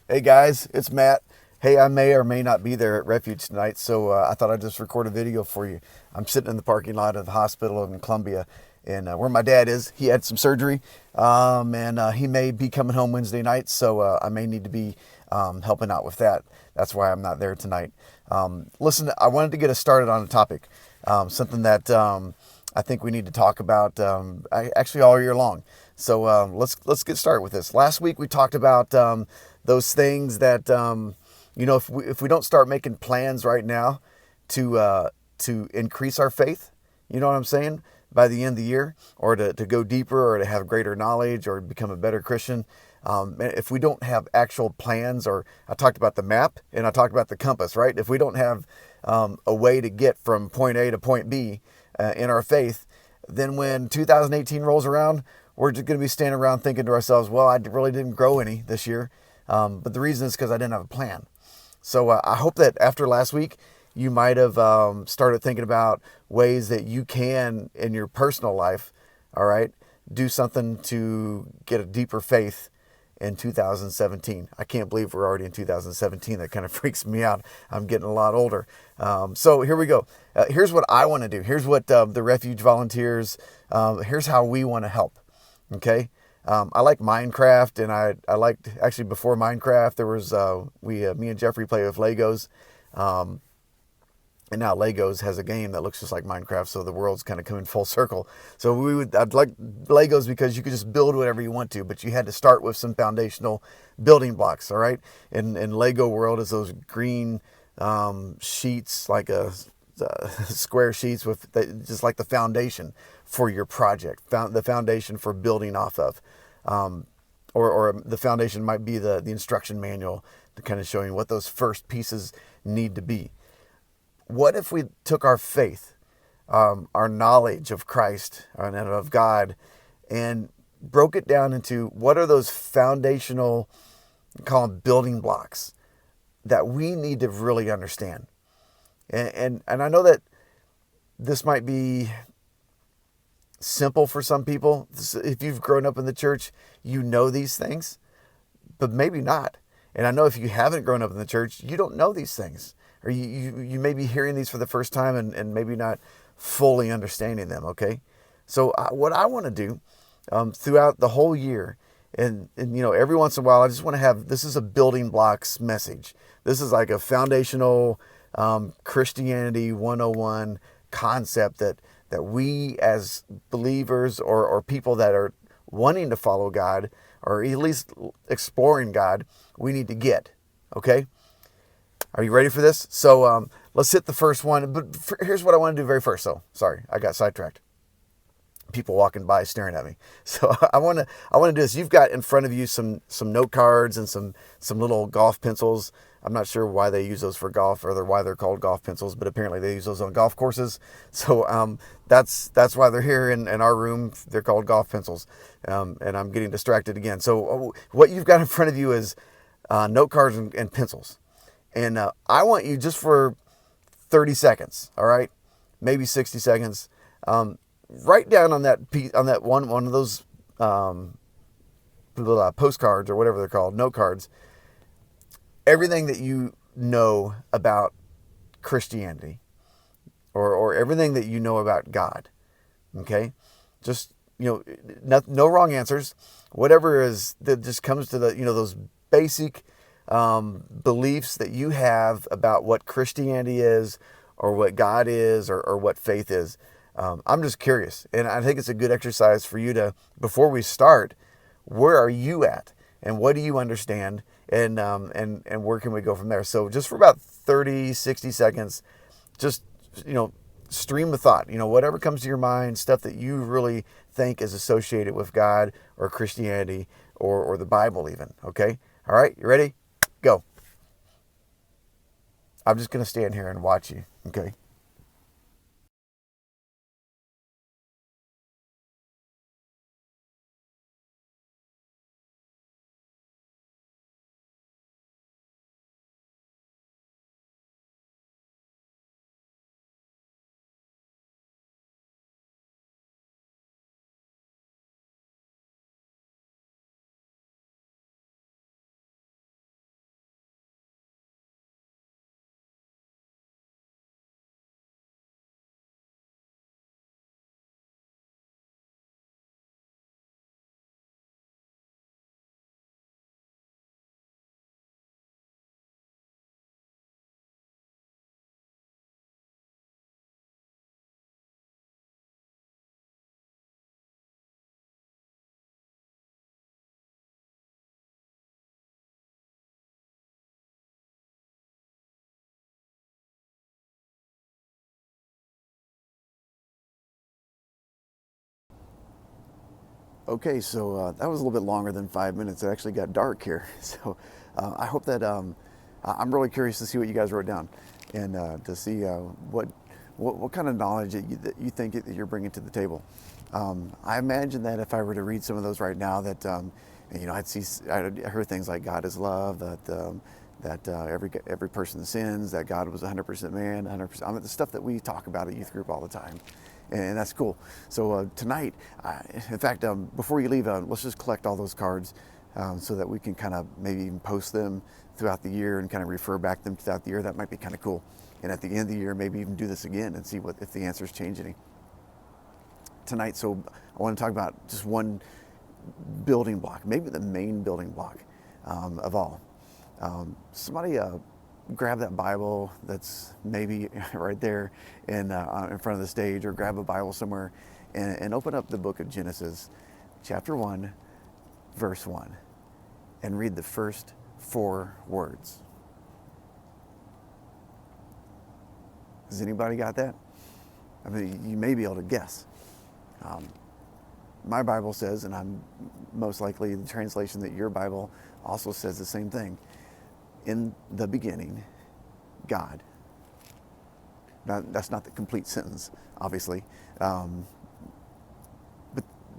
Hey guys, it's Matt. Hey, I may or may not be there at Refuge tonight, so I thought I'd just record a video for you. I'm sitting in the parking lot of the hospital in Columbia, and where my dad is. He had some surgery, and he may be coming home Wednesday night, so I may need to be helping out with that. That's why I'm not there tonight. Listen, I wanted to get us started on a topic, something that I think we need to talk about actually all year long. So let's get started with this. Last week we talked about those things that if we don't start making plans right now to increase our faith, you know what I'm saying, by the end of the year, or to go deeper, or to have greater knowledge, or become a better Christian. If we don't have actual plans, or I talked about the map and I talked about the compass, right? If we don't have a way to get from point A to point B in our faith, then when 2018 rolls around, we're just going to be standing around thinking to ourselves, well, I really didn't grow any this year. But the reason is because I didn't have a plan. So I hope that after last week, you might have started thinking about ways that you can, in your personal life, all right, do something to get a deeper faith in 2017. I can't believe we're already in 2017. That kind of freaks me out. I'm getting a lot older. So here we go. Here's what I want to do. Here's what the Refuge volunteers, here's how we want to help. Okay. I like Minecraft, and I liked, actually, before Minecraft, there was me and Jeffrey play with Legos, and now Legos has a game that looks just like Minecraft, so the world's kind of coming full circle. So I'd like Legos because you could just build whatever you want to, but you had to start with some foundational building blocks. All right, in Lego world is those green sheets, like a square sheets with just like the foundation for your project, the foundation for building off of, or the foundation might be the instruction manual to kind of show you what those first pieces need to be. What if we took our faith, our knowledge of Christ and of God, and broke it down into what are those foundational, call them building blocks, that we need to really understand? And I know that this might be simple for some people. If you've grown up in the church, you know these things, but maybe not. And I know if you haven't grown up in the church, you don't know these things. Or you may be hearing these for the first time, and maybe not fully understanding them, okay? So what I want to do throughout the whole year, and every once in a while, I just want to have, this is a building blocks message. This is like a foundational Christianity 101 concept that we as believers, or people that are wanting to follow God, or at least exploring God, we need to get, okay? Are you ready for this? So let's hit the first one. But here's what I want to do very first. So sorry, I got sidetracked. People walking by staring at me. So I want to do this. You've got in front of you some note cards and some little golf pencils. I'm not sure why they use those for golf, or why they're called golf pencils, but apparently they use those on golf courses. So that's why they're here in our room. They're called golf pencils. And I'm getting distracted again. So what you've got in front of you is note cards and pencils. And I want you, just for 30 seconds, all right, maybe 60 seconds, write down on that one of those postcards, or whatever they're called, note cards, everything that you know about Christianity, or everything that you know about God. Okay, just no wrong answers. Whatever is that just comes to those basic beliefs that you have about what Christianity is, or what God is, or what faith is. I'm just curious, and I think it's a good exercise for you to, before we start, where are you at, and what do you understand, and where can we go from there? So just for about 30, 60 seconds, just stream of thought, whatever comes to your mind, stuff that you really think is associated with God, or Christianity, or the Bible even. Okay, all right, you ready? Go. I'm just going to stand here and watch you. Okay. Okay, so that was a little bit longer than 5 minutes. It actually got dark here. So I hope that I'm really curious to see what you guys wrote down and to see what kind of knowledge that you think that you're bringing to the table. I imagine that if I were to read some of those right now, that I'd heard things like God is love, that every person sins, that God was 100% man, 100%. I mean, the stuff that we talk about at youth group all the time, and that's cool. So tonight, in fact, before you leave, let's just collect all those cards so that we can kind of maybe even post them throughout the year and kind of refer back them throughout the year. That might be kind of cool. And at the end of the year, maybe even do this again and see if the answers change any. Tonight, so I want to talk about just one building block, maybe the main building block of all. Somebody grab that Bible that's maybe right there in front of the stage, or grab a Bible somewhere and open up the book of Genesis, chapter 1, verse 1, and read the first 4 words. Has anybody got that? I mean, you may be able to guess. My Bible says, and I'm most likely the translation that your Bible also says the same thing. In the beginning, God. Now, that's not the complete sentence, obviously, but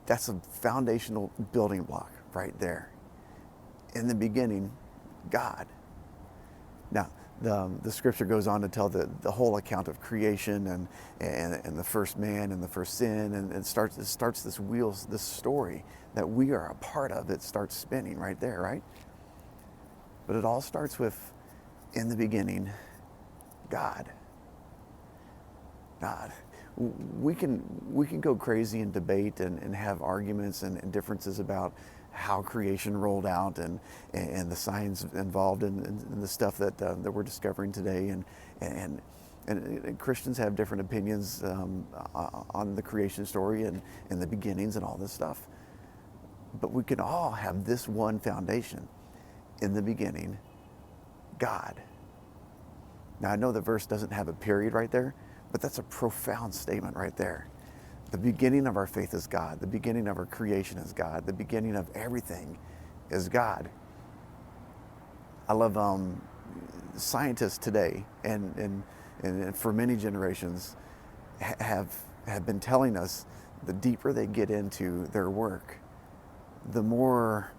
that's a foundational building block right there. In the beginning, God. Now, the scripture goes on to tell the whole account of creation and the first man and the first sin, and it starts this story that we are a part of. It starts spinning right there, right? But it all starts with, in the beginning, God. God. We can go crazy and debate and have arguments and differences about how creation rolled out and the science involved in the stuff that we're discovering today, and Christians have different opinions on the creation story and the beginnings and all this stuff. But we can all have this one foundation. In the beginning, God. Now, I know the verse doesn't have a period right there, but that's a profound statement right there. The beginning of our faith is God. The beginning of our creation is God. The beginning of everything is God. I love scientists today, and for many generations have been telling us the deeper they get into their work, the more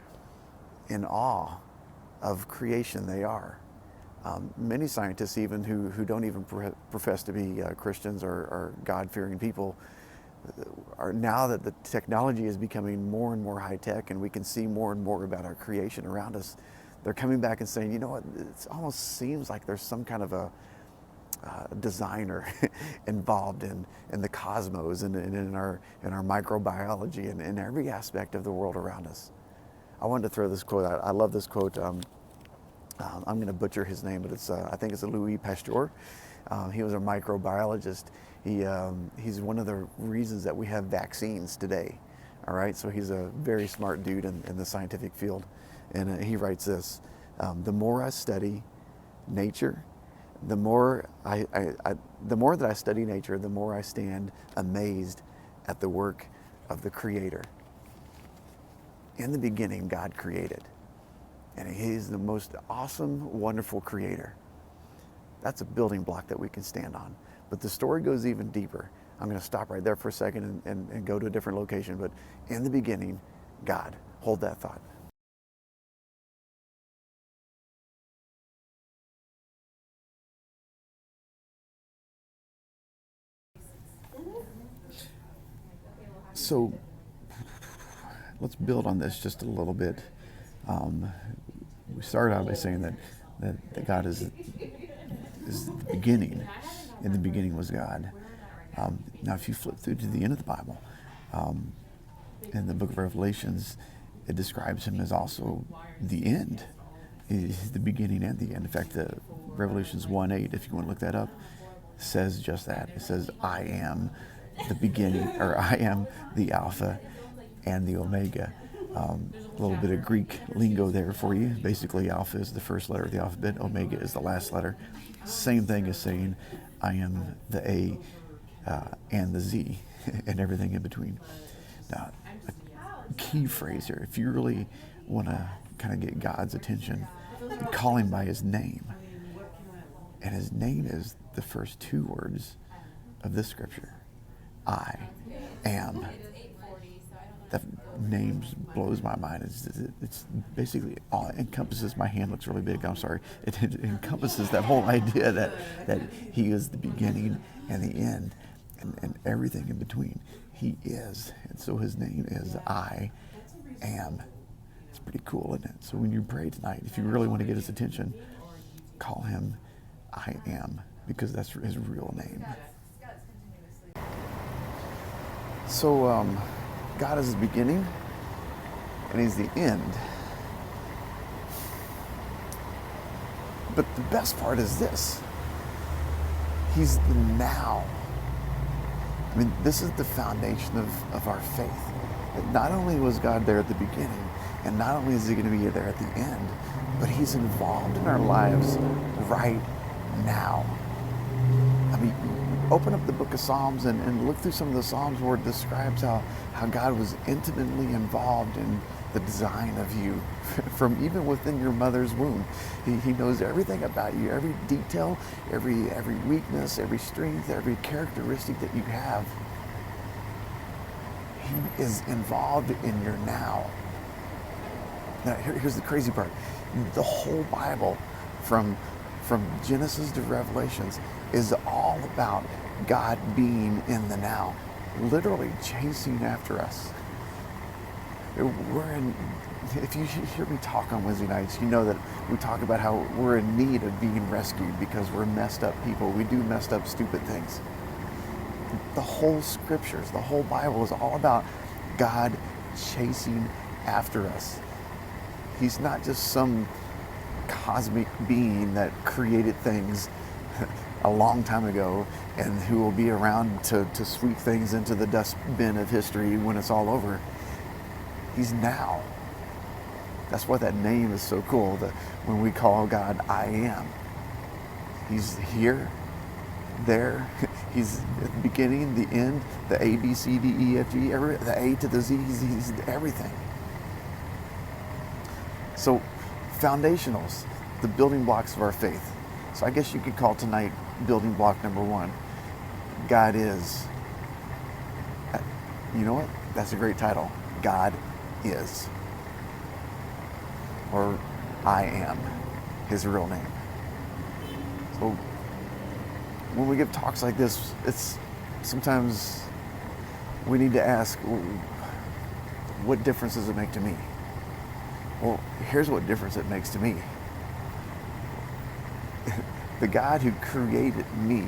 in awe of creation they are. Many scientists, even who don't even profess to be Christians or God-fearing people, are, now that the technology is becoming more and more high-tech and we can see more and more about our creation around us, they're coming back and saying, you know what, it almost seems like there's some kind of a designer involved in the cosmos and in our microbiology and in every aspect of the world around us. I wanted to throw this quote out. I love this quote. I'm going to butcher his name, but I think it's Louis Pasteur. He was a microbiologist. He's one of the reasons that we have vaccines today. All right, so he's a very smart dude in the scientific field, and he writes this: the more I study nature, the more that I study nature, the more I stand amazed at the work of the Creator. In the beginning, God created, and He's the most awesome, wonderful Creator. That's a building block that we can stand on. But the story goes even deeper. I'm going to stop right there for a second and go to a different location. But in the beginning, God. Hold that thought. So let's build on this just a little bit. We started out by saying that God is the beginning. In the beginning was God. Now, if you flip through to the end of the Bible, in the book of Revelations, it describes Him as also the end. He's the beginning and the end. In fact, the Revelations 1:8, if you want to look that up, says just that. It says, I am the beginning, or I am the Alpha and the Omega. A little bit of Greek lingo there for you. Basically, Alpha is the first letter of the alphabet, Omega is the last letter. Same thing as saying, I am the A and the Z and everything in between. Now, key phrase here. If you really want to kind of get God's attention, you call him by his name. And his name is the first two words of this scripture. I am. That name blows my mind. It's basically all it encompasses. My hand looks really big. I'm sorry. It encompasses that whole idea that he is the beginning and the end and everything in between. He is. And so his name is I am. It's pretty cool, isn't it? So when you pray tonight, if you really want to get his attention, call him I am, because that's his real name. So God is the beginning and he's the end. But the best part is this. He's the now. I mean, this is the foundation of our faith. That not only was God there at the beginning, and not only is he going to be there at the end, but he's involved in our lives right now. I mean, open up the book of Psalms and look through some of the Psalms where it describes how God was intimately involved in the design of you from even within your mother's womb. He knows everything about you, every detail, every weakness, every strength, every characteristic that you have. He is involved in your now. Now, here's the crazy part. The whole Bible, from Genesis to Revelations, is all about God being in the now, literally chasing after us. If you hear me talk on Wednesday nights, you know that we talk about how we're in need of being rescued because we're messed up people. We do messed up, stupid things. The whole scriptures, the whole Bible is all about God chasing after us. He's not just some cosmic being that created things a long time ago and who will be around to sweep things into the dustbin of history when it's all over. He's now. That's why that name is so cool, that when we call God I am. He's here, there. He's at the beginning, the end, the A, B, C, D, E, F, G, the A to the Z, he's everything. So, foundationals, the building blocks of our faith. So I guess you could call tonight building block number one, God is. You know what? That's a great title. God is. Or I am, his real name. So when we give talks like this, it's sometimes we need to ask, what difference does it make to me? Well, here's what difference it makes to me. The God who created me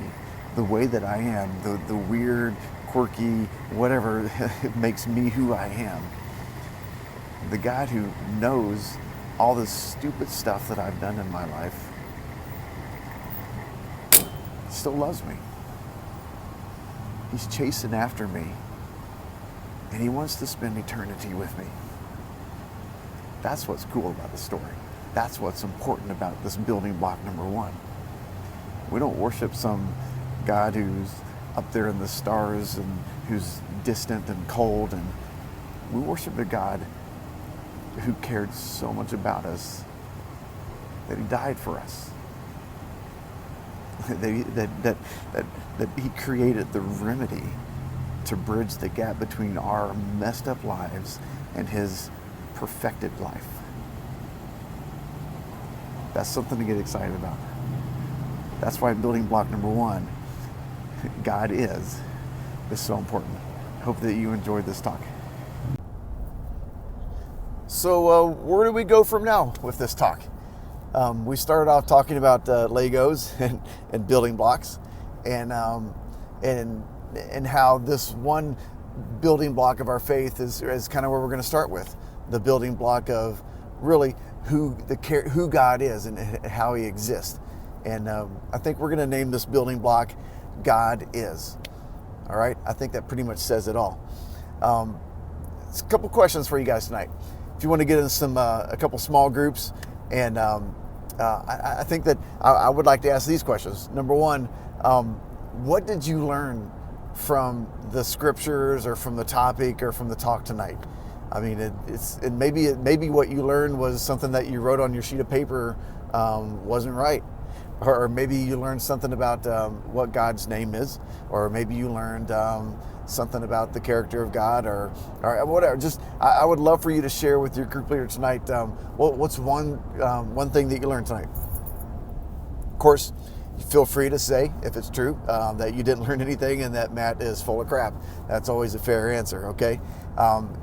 the way that I am, the weird, quirky, whatever makes me who I am. The God who knows all the stupid stuff that I've done in my life still loves me. He's chasing after me, and he wants to spend eternity with me. That's what's cool about the story. That's what's important about this building block number one. We don't worship some God who's up there in the stars and who's distant and cold, and we worship a God who cared so much about us that he died for us. That he created the remedy to bridge the gap between our messed up lives and his perfected life. That's something to get excited about. That's why building block number one, God is so important. Hope that you enjoyed this talk. So where do we go from now with this talk? We started off talking about Legos and building blocks, and how this one building block of our faith is kind of where we're going to start with, the building block of really who God is and how he exists. And I think we're going to name this building block God is. All right, I think that pretty much says it all. It's a couple questions for you guys tonight. If you want to get in a couple small groups, and I think that I would like to ask these questions. Number one, what did you learn from the scriptures or from the topic or from the talk tonight? I mean, maybe what you learned was something that you wrote on your sheet of paper wasn't right, or maybe you learned something about what God's name is, or maybe you learned something about the character of God, or whatever. Just I would love for you to share with your group leader tonight. What's one thing that you learned tonight? Of course, feel free to say, if it's true, that you didn't learn anything and that Matt is full of crap. That's always a fair answer, okay?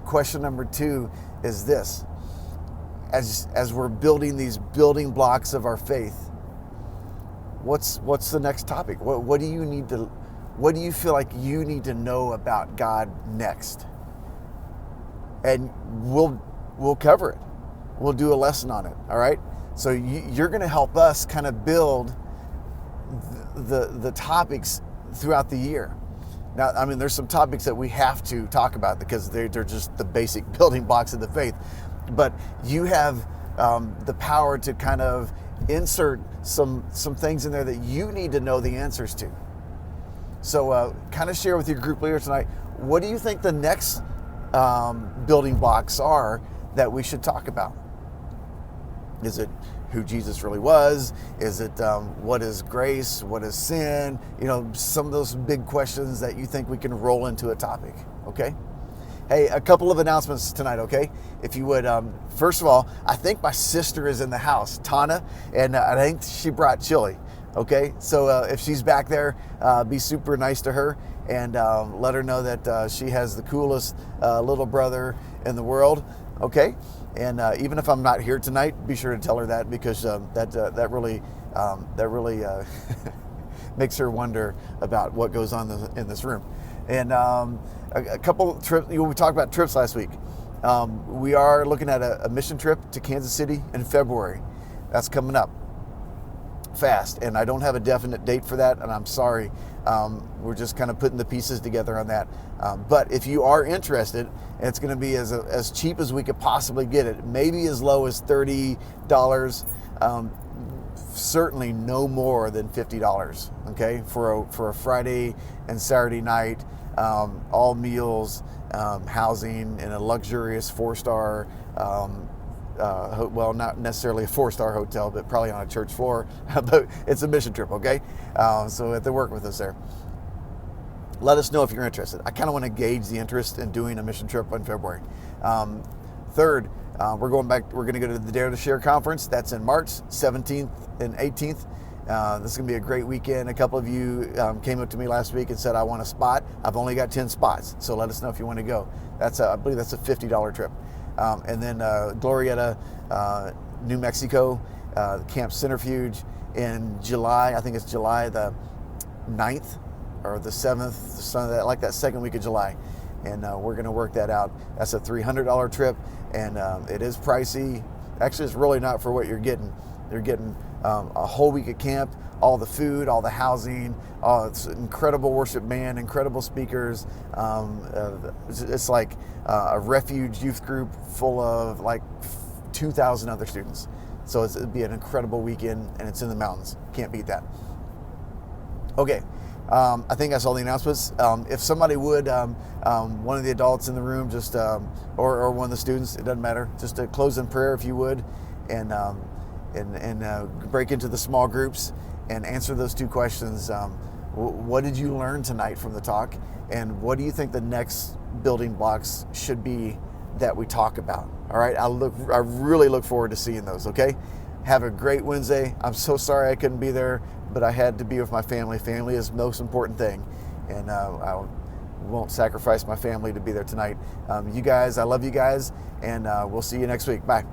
Question number 2 is this. As we're building these building blocks of our faith, what's the next topic? What do you feel like you need to know about God next? And we'll cover it. We'll do a lesson on it, all right? So you're going to help us kind of build the topics throughout the year. Now, I mean, there's some topics that we have to talk about because they're just the basic building blocks of the faith. But you have the power to kind of insert some things in there that you need to know the answers to. So kind of share with your group leader tonight, what do you think the next building blocks are that we should talk about? Is it who Jesus really was? Is it what is grace? What is sin? You know, some of those big questions that you think we can roll into a topic, okay? Hey, a couple of announcements tonight, okay? If you would, first of all, I think my sister is in the house, Tana, and I think she brought chili, okay? So if she's back there, be super nice to her and let her know that she has the coolest little brother in the world, okay? And even if I'm not here tonight, be sure to tell her that, because that really makes her wonder about what goes on in this room. And a couple trips. We talked about trips last week. We are looking at a mission trip to Kansas City in February. That's coming up fast, and I don't have a definite date for that, and I'm sorry. We're just kind of putting the pieces together on that. But if you are interested, and it's going to be as cheap as we could possibly get it, maybe as low as $30, certainly no more than $50, okay, for a Friday and Saturday night, all meals, housing in a luxurious 4-star, well, not necessarily a 4-star hotel, but probably on a church floor. But it's a mission trip, okay? So you have to work with us there. Let us know if you're interested. I kind of want to gauge the interest in doing a mission trip in February. Third, we're going to go to the Dare to Share conference. That's in March 17th and 18th. This is going to be a great weekend. A couple of you came up to me last week and said, I want a spot. I've only got 10 spots, so let us know if you want to go. I believe that's a $50 trip. And then Glorieta, New Mexico, Camp Centrifuge in July. I think it's July the 9th or the 7th, like that second week of July. And we're going to work that out. That's a $300 trip, and it is pricey. Actually, it's really not for what you're getting. You're getting a whole week of camp, all the food, all the housing. It's an incredible worship band, incredible speakers. It's like a refuge youth group full of like 2,000 other students. So it'd be an incredible weekend, and it's in the mountains. Can't beat that. Okay. I think that's all the announcements. If somebody would, one of the adults in the room, just or one of the students, it doesn't matter, just to close in prayer if you would, and break into the small groups and answer those 2 questions. What did you learn tonight from the talk, and what do you think the next building blocks should be that we talk about? All right, I really look forward to seeing those. Okay, have a great Wednesday. I'm so sorry I couldn't be there, but I had to be with my family. Family is the most important thing, and I won't sacrifice my family to be there tonight. You guys, I love you guys, and we'll see you next week. Bye.